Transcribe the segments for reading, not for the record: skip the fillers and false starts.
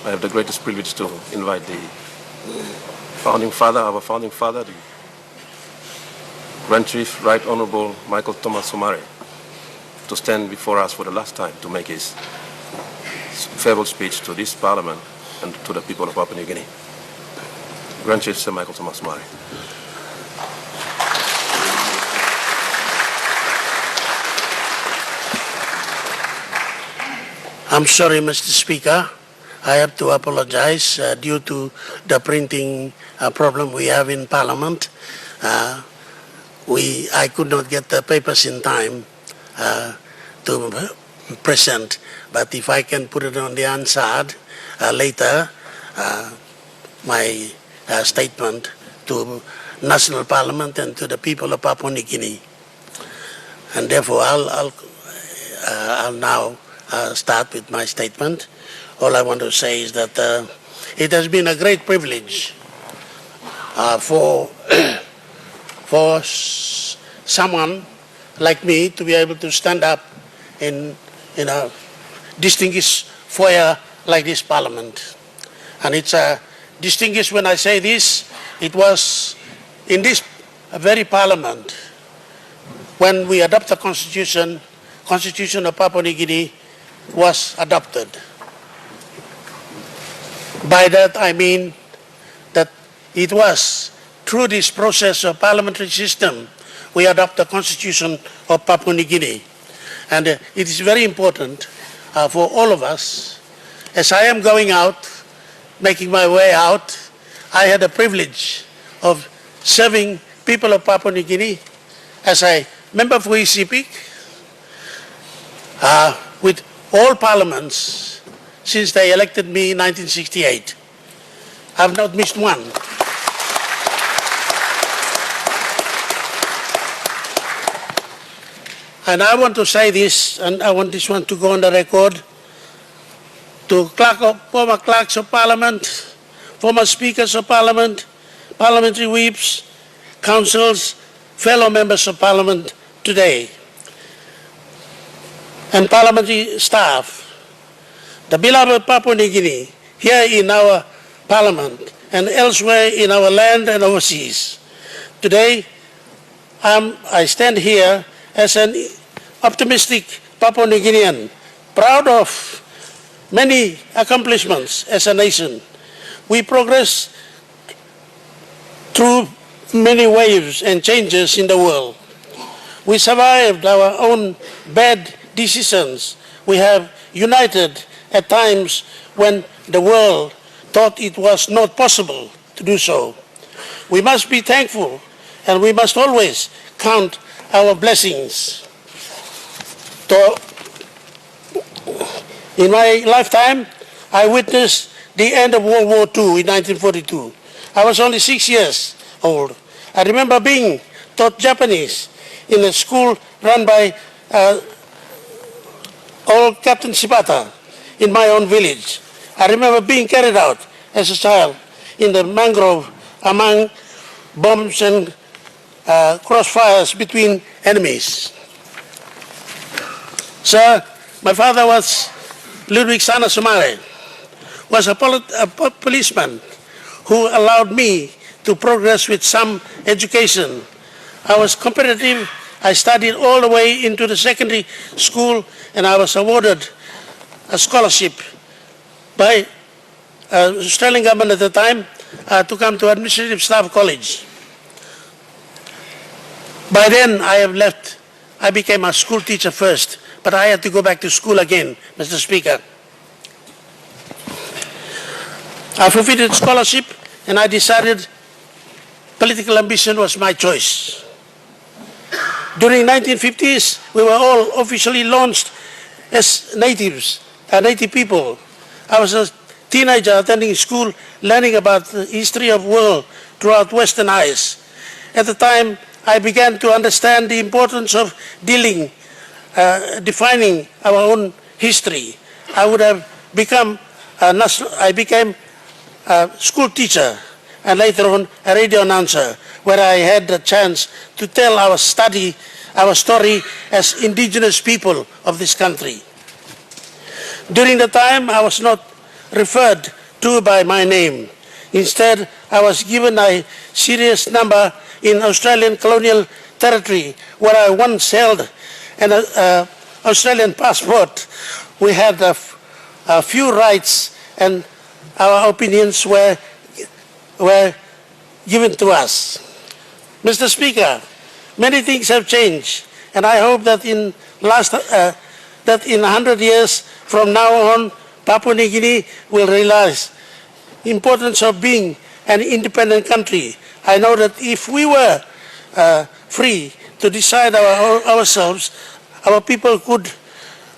I have the greatest privilege to invite the founding father, our founding father, the Grand Chief Right Honorable Michael Thomas Somare, to stand before us for the last time to make his farewell speech to this Parliament and to the people of Papua New Guinea. Grand Chief Sir Michael Thomas Somare. I'm sorry, Mr. Speaker. I have to apologize due to the printing problem we have in Parliament. I could not get the papers in time to present, but if I can put it on the Hansard later, my statement to National Parliament and to the people of Papua New Guinea. And therefore, I'll now start with my statement. All I want to say is that it has been a great privilege for someone like me to be able to stand up in a distinguished foyer like this Parliament. And it's distinguished when I say this. It was in this very Parliament when we adopted the Constitution of Papua New Guinea was adopted. By that I mean that it was through this process of parliamentary system we adopt the Constitution of Papua New Guinea. And it is very important for all of us. As I am going out, making my way out, I had the privilege of serving people of Papua New Guinea as a member for ECP with all parliaments since they elected me in 1968. I've not missed one. And I want to say this, and I want this one to go on the record, to former clerks of Parliament, former speakers of Parliament, parliamentary whips, councils, fellow members of Parliament today, and parliamentary staff, the beloved Papua New Guinea, here in our Parliament and elsewhere in our land and overseas. Today, I stand here as an optimistic Papua New Guinean, proud of many accomplishments as a nation. We progress through many waves and changes in the world. We survived our own bad decisions. We have united at times when the world thought it was not possible to do so. We must be thankful, and we must always count our blessings. In my lifetime, I witnessed the end of World War II in 1942. I was only 6 years old. I remember being taught Japanese in a school run by old Captain Shibata in my own village. I remember being carried out as a child in the mangrove among bombs and crossfires between enemies. Sir, my father was Ludwig Sana Somare, was a policeman who allowed me to progress with some education. I was competitive. I studied all the way into the secondary school, and I was awarded a scholarship by Australian government at the time to come to Administrative Staff College. By then, I have left. I became a school teacher first, but I had to go back to school again, Mr. Speaker. I fulfilled scholarship, and I decided political ambition was my choice. During 1950s, we were all officially launched as native people. I was a teenager attending school, learning about the history of the world throughout Western eyes. At the time, I began to understand the importance of defining our own history. I became a school teacher and later on a radio announcer, where I had the chance to tell our story as indigenous people of this country. During the time, I was not referred to by my name. Instead, I was given a serious number in Australian colonial territory where I once held an Australian passport. We had a few rights and our opinions were given to us. Mr. Speaker, many things have changed, and I hope that in 100 years from now on, Papua New Guinea will realize the importance of being an independent country. I know that if we were free to decide ourselves, our people could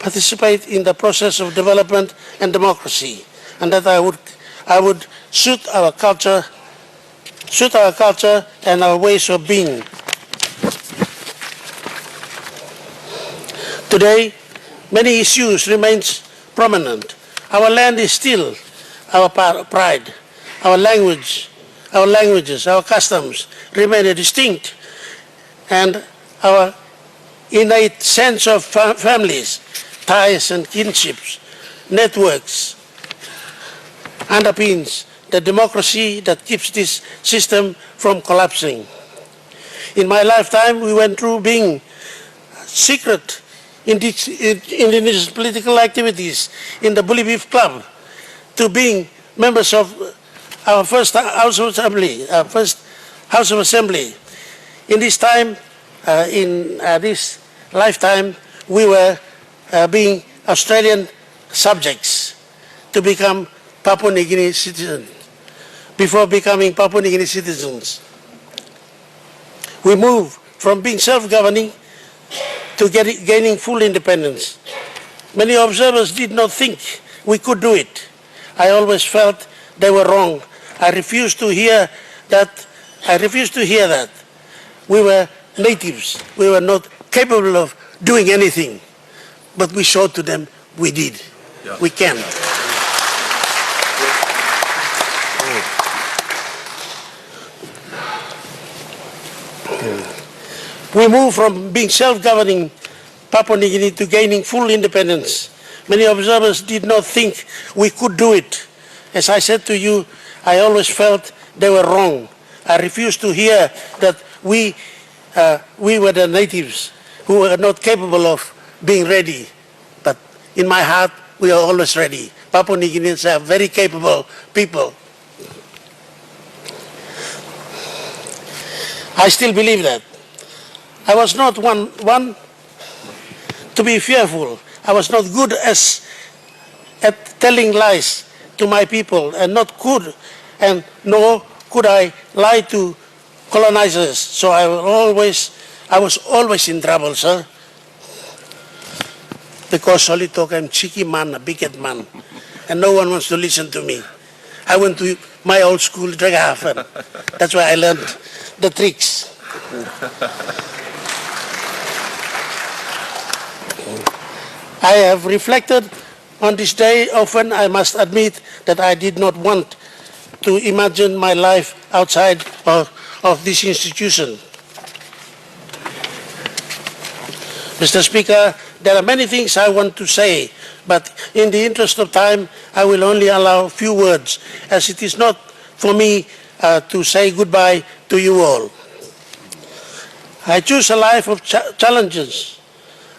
participate in the process of development and democracy, and that I would suit our culture and our ways of being. Today, many issues remain prominent. Our land is still our pride. Our languages, our customs remain distinct, and our innate sense of families, ties and kinships, networks, underpins the democracy that keeps this system from collapsing. In my lifetime, we went through being secret indigenous political activities in the Bully Beef Club to being members of our first House of Assembly. In this time, in this lifetime, we were being Australian subjects to become Papua New Guinea citizens. Before becoming Papua New Guinea citizens, we moved from being self-governing to gaining full independence. Many observers did not think we could do it. I always felt they were wrong. I refused to hear that. We were natives. We were not capable of doing anything. But we showed to them we did. Yeah. We can. We moved from being self-governing Papua New Guinea to gaining full independence. Many observers did not think we could do it. As I said to you, I always felt they were wrong. I refused to hear that we were the natives who were not capable of being ready. But in my heart, we are always ready. Papua New Guineans are very capable people. I still believe that. I was not one to be fearful. I was not good at telling lies to my people, and nor could I lie to colonizers. So I was always in trouble, sir. Because only talk, I'm cheeky man, a big-head man, and no one wants to listen to me. I went to my old school, Dragahafen. That's where I learned the tricks. I have reflected on this day often. I must admit that I did not want to imagine my life outside of this institution. Mr. Speaker, there are many things I want to say, but in the interest of time, I will only allow a few words, as it is not for me to say goodbye to you all. I choose a life of challenges.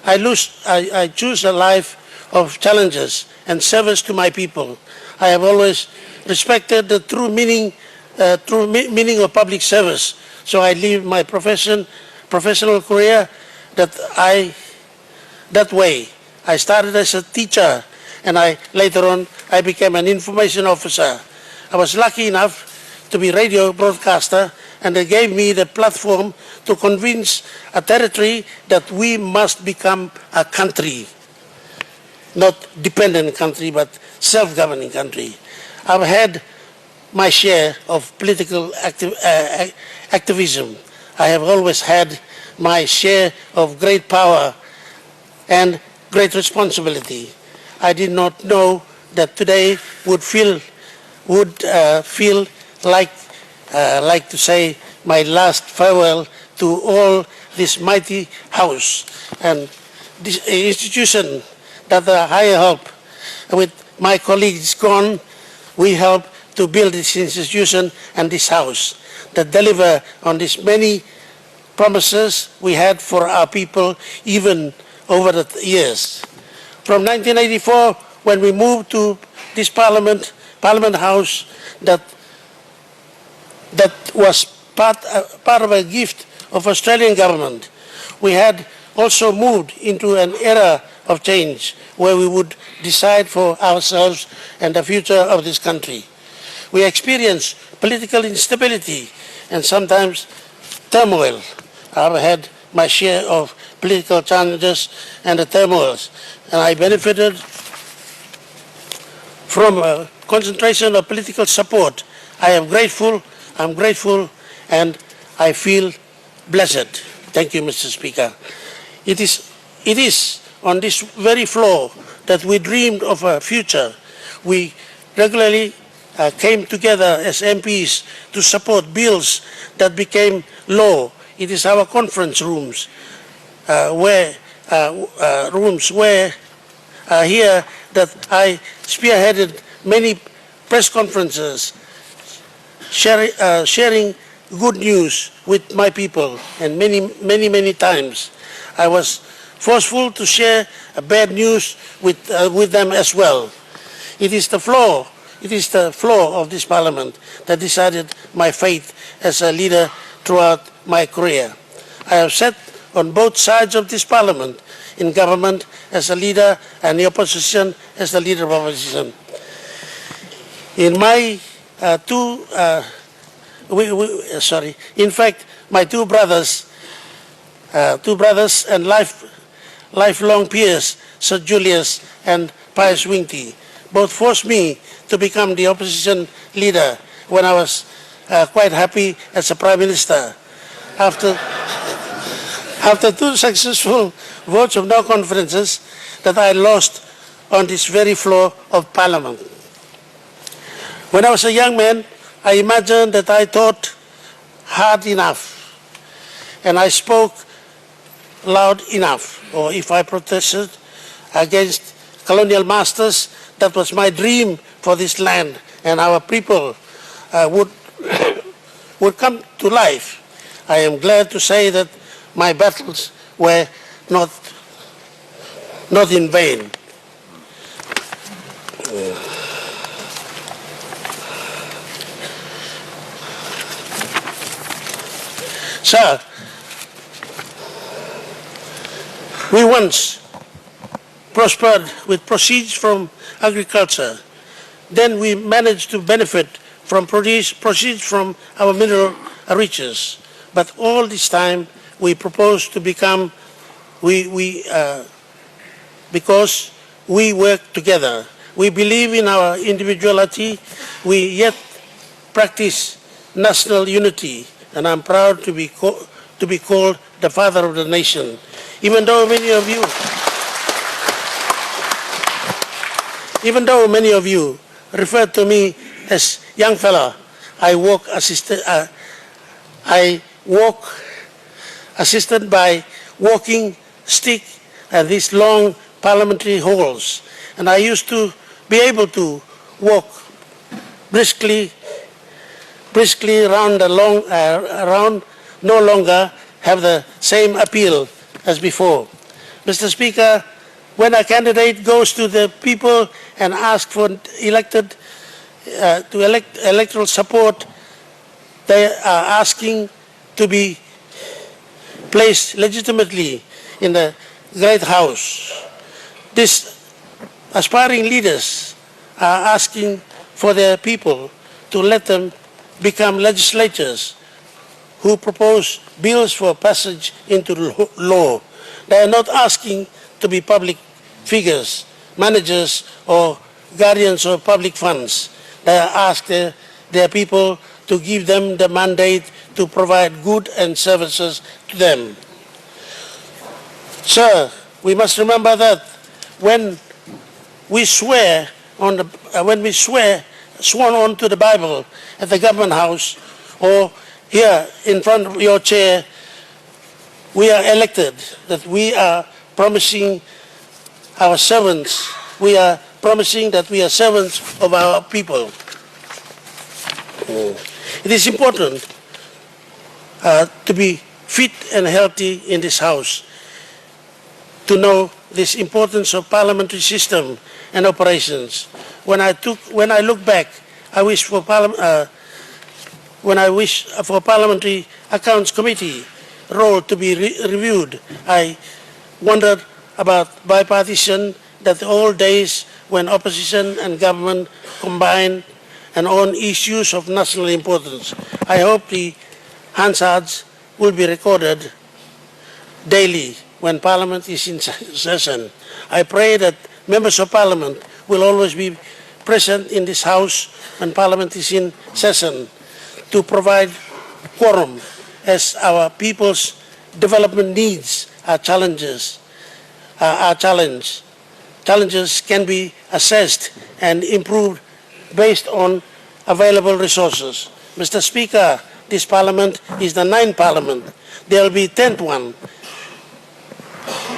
I choose a life of challenges and service to my people. I have always respected the true meaning of public service. So I leave my professional career that way. I started as a teacher, and later on I became an information officer. I was lucky enough to be radio broadcaster, and they gave me the platform to convince a territory that we must become a country, not dependent country, but self-governing country. I've had my share of political activism. I have always had my share of great power and great responsibility. I did not know that today would feel like to say my last farewell to all this mighty house and this institution that the higher help with my colleague is gone, we help to build this institution and this house that deliver on these many promises we had for our people even over the years. From 1984, when we moved to this Parliament House, that was part of a gift of Australian government. We had also moved into an era of change where we would decide for ourselves and the future of this country. We experienced political instability and sometimes turmoil. I've had my share of political challenges and the turmoils, and I benefited from a concentration of political support. I'm grateful, and I feel blessed. Thank you, Mr. Speaker. It is on this very floor that we dreamed of a future. We regularly came together as MPs to support bills that became law. It is our conference rooms where here that I spearheaded many press conferences, sharing good news with my people, and many times I was forceful to share bad news with them as well. It is the floor of this Parliament that decided my fate as a leader throughout my career. I have sat on both sides of this Parliament, in government as a leader and the opposition as the leader of opposition. In my in fact, my two brothers and lifelong peers, Sir Julius and Pius Winkty, both forced me to become the opposition leader when I was quite happy as a Prime Minister. After two successful votes of no conferences that I lost on this very floor of Parliament. When I was a young man, I imagined that I thought hard enough and I spoke loud enough, or if I protested against colonial masters, that was my dream for this land, and our people would come to life. I am glad to say that my battles were not in vain. Sir, we once prospered with proceeds from agriculture. Then we managed to benefit from proceeds from our mineral riches. But all this time we propose to become, because we work together. We believe in our individuality, we yet practice national unity, and I'm proud to be called the father of the nation. Even though many of you refer to me as young fella, I walk assisted by walking stick and these long parliamentary halls. And I used to be able to walk briskly around no longer have the same appeal as before. Mr. Speaker, when a candidate goes to the people and asks for electoral support, they are asking to be placed legitimately in the Great House. These aspiring leaders are asking for their people to let them become legislators who propose bills for passage into law. They are not asking to be public figures, managers, or guardians of public funds. They are asking their people to give them the mandate to provide goods and services to them. Sir, we must remember that when we sworn on to the Bible at the Government House or here in front of your chair, we are elected, that we are promising our servants, we are promising that we are servants of our people. It is important to be fit and healthy in this House, to know this importance of parliamentary system and operations. When I look back, I wish for Parliamentary Accounts Committee role to be reviewed. I wondered about bipartisan, that the old days when opposition and government combine and on issues of national importance. I hope the Hansards will be recorded daily when Parliament is in session. I pray that members of Parliament will always be present in this House when Parliament is in session to provide quorum, as our people's development needs are challenges. Challenges can be assessed and improved based on available resources. Mr. Speaker, this Parliament is the 9th Parliament. There will be 10th one.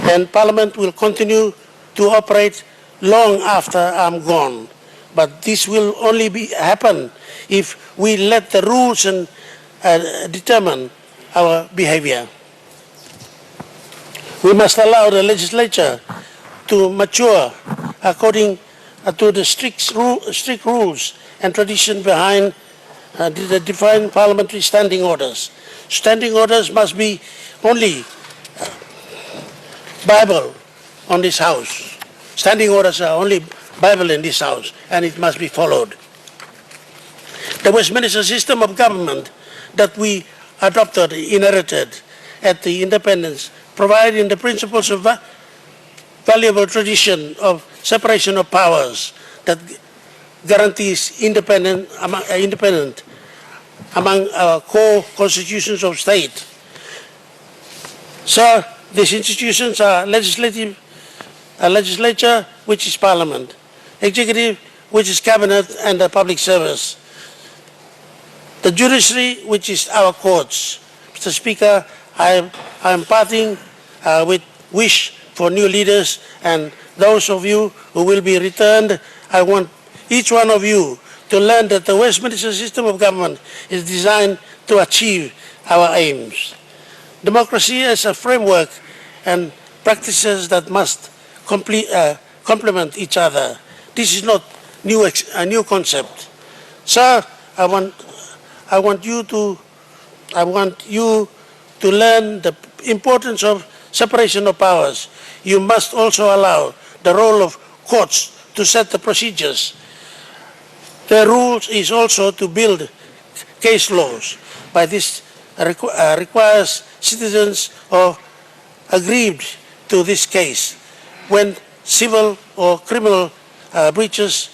And Parliament will continue to operate long after I'm gone. But this will only happen if we let the rules and determine our behavior. We must allow the legislature to mature according to the strict rules and tradition behind the defined parliamentary standing orders. Standing orders must be only Bible on this House. Standing orders are only Bible in this House, and it must be followed. The Westminster system of government that we adopted, inherited at the independence, providing the principles of valuable tradition of separation of powers that guarantees independent among our core constitutions of state. So these institutions are legislature, which is Parliament, executive, which is Cabinet and the public service, the judiciary, which is our courts. Mr. Speaker, I am parting with wish for new leaders, and those of you who will be returned, I want each one of you to learn that the Westminster system of government is designed to achieve our aims. Democracy is a framework and practices that must complement each other. This is not a new concept. Sir, I want you to learn the importance of separation of powers. You must also allow the role of courts to set the procedures. The rules is also to build case laws. By this requires citizens of aggrieved to this case when civil or criminal breaches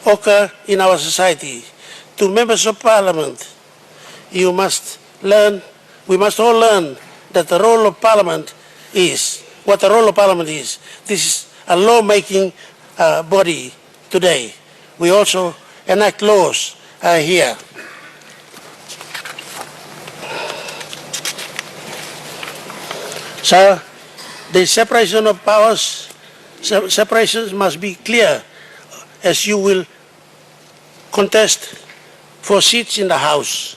occur in our society. To members of Parliament, we must all learn that the role of Parliament is, what the role of Parliament is. This is a law-making body today. We also enact laws here. So the separation of powers, separations must be clear, as you will contest for seats in the House,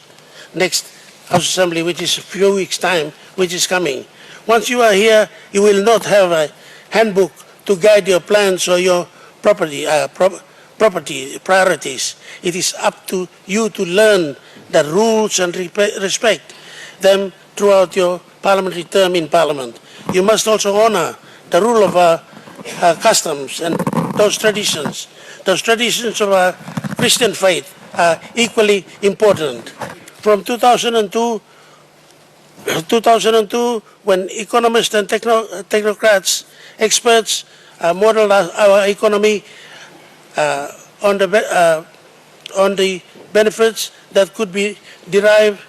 next House Assembly, which is a few weeks' time, which is coming. Once you are here, you will not have a handbook to guide your plans or your property priorities. It is up to you to learn the rules and respect them throughout your parliamentary term in Parliament. You must also honor the rule of our customs and those traditions. Those traditions of our Christian faith are equally important. From 2002, when economists and technocrats, experts modeled our economy on the benefits that could be derived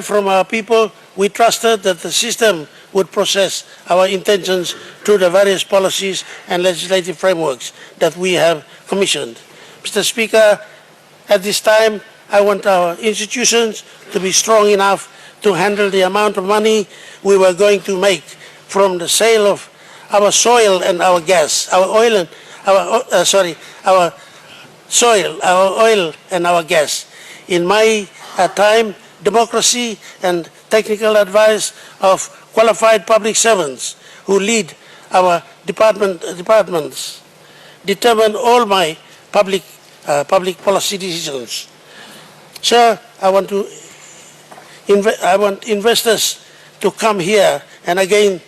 from our people, we trusted that the system would process our intentions through the various policies and legislative frameworks that we have commissioned. Mr. Speaker, at this time, I want our institutions to be strong enough to handle the amount of money we were going to make from the sale of our soil and our gas, our oil and our soil, our oil and our gas. In my time, democracy and technical advice of qualified public servants who lead our departments determine all my public policy decisions. Sir, I want investors to come here and again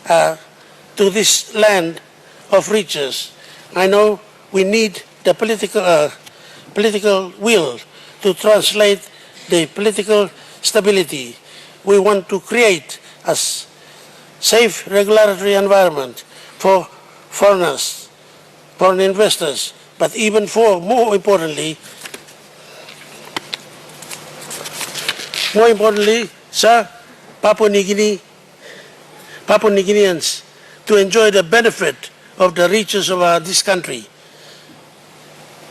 to this land of riches. I know we need the political will to translate the political stability. We want to create a safe regulatory environment for foreigners, foreign investors, but even more importantly, sir, Papua New Guineans to enjoy the benefit of the riches of this country.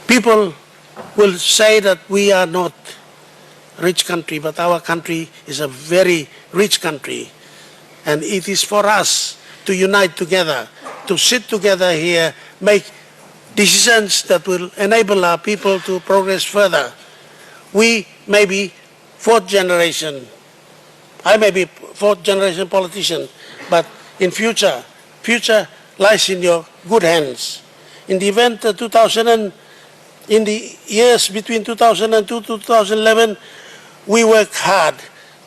People will say that we are not a rich country, but our country is a very rich country. And it is for us to unite together, to sit together here, make decisions that will enable our people to progress further. We may be fourth generation. I may be fourth generation politician, but in future lies in your good hands. In the event in the years between 2002 to 2011, we worked hard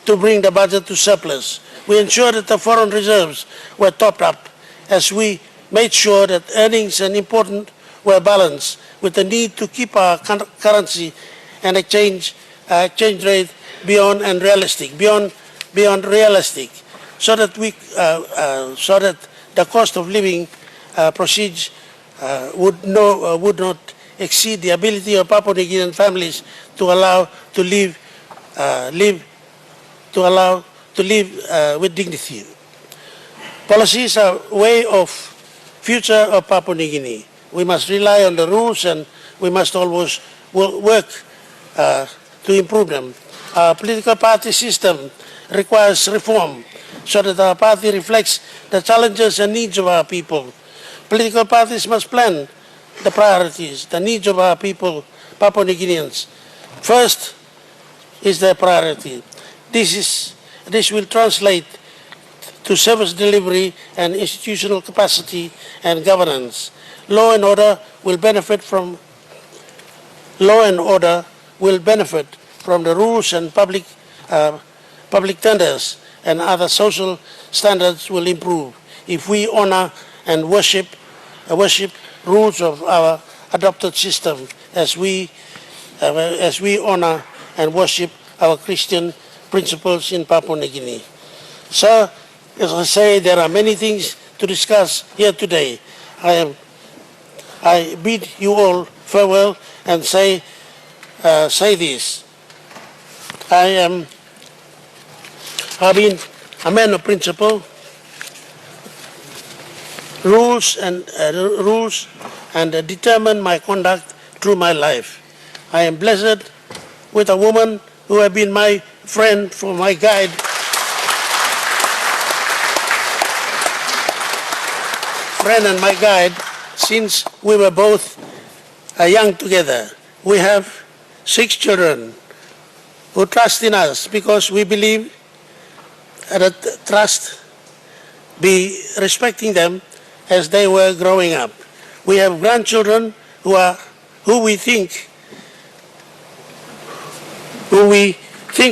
to bring the budget to surplus. We ensured that the foreign reserves were topped up as we made sure that earnings and imports were balanced with the need to keep our currency and exchange rate beyond realistic, so that the cost of living proceeds would not exceed the ability of Papua New Guinean families to live with dignity. Policies are a way of future of Papua New Guinea. We must rely on the rules and we must always work to improve them. Our political party system requires reform so that our party reflects the challenges and needs of our people. Political parties must plan the priorities, the needs of our people, Papua New Guineans. First is their priority. This will translate to service delivery and institutional capacity and governance. Law and order will benefit from the rules, and public tenders and other social standards will improve if we honor and worship rules of our adopted system as we honor and worship our Christian principles in Papua New Guinea. Sir, as I say, there are many things to discuss here today. I bid you all farewell and say this. I've been a man of principle, rules and determine my conduct through my life. I am blessed with a woman who has been my friend, for my guide, and my guide since we were both young together. We have 6 children who trust in us because we believe that trust be respecting them as they were growing up. We have grandchildren who we think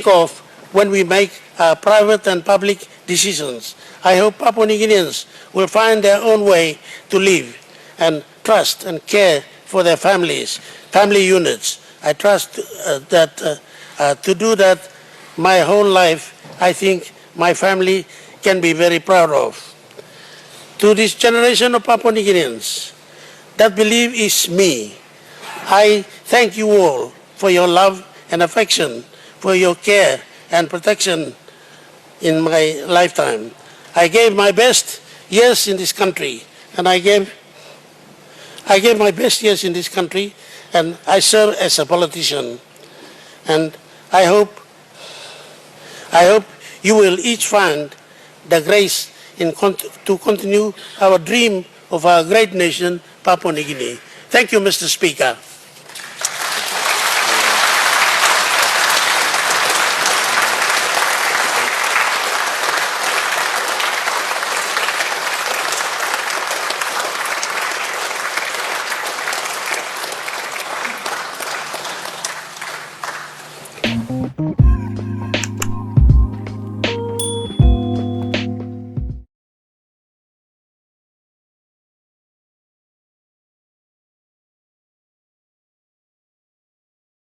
of when we make private and public decisions. I hope Papua New Guineans will find their own way to live and trust and care for their families, family units. I trust that to do that my whole life, I think my family can be very proud of. To this generation of Papua New Guineans, that belief is me. I thank you all for your love and affection, for your care and protection in my lifetime. I gave my best years in this country, and I gave my best years in this country, and I serve as a politician. And I hope you will each find the grace to continue our dream of our great nation, Papua New Guinea. Thank you, Mr. Speaker.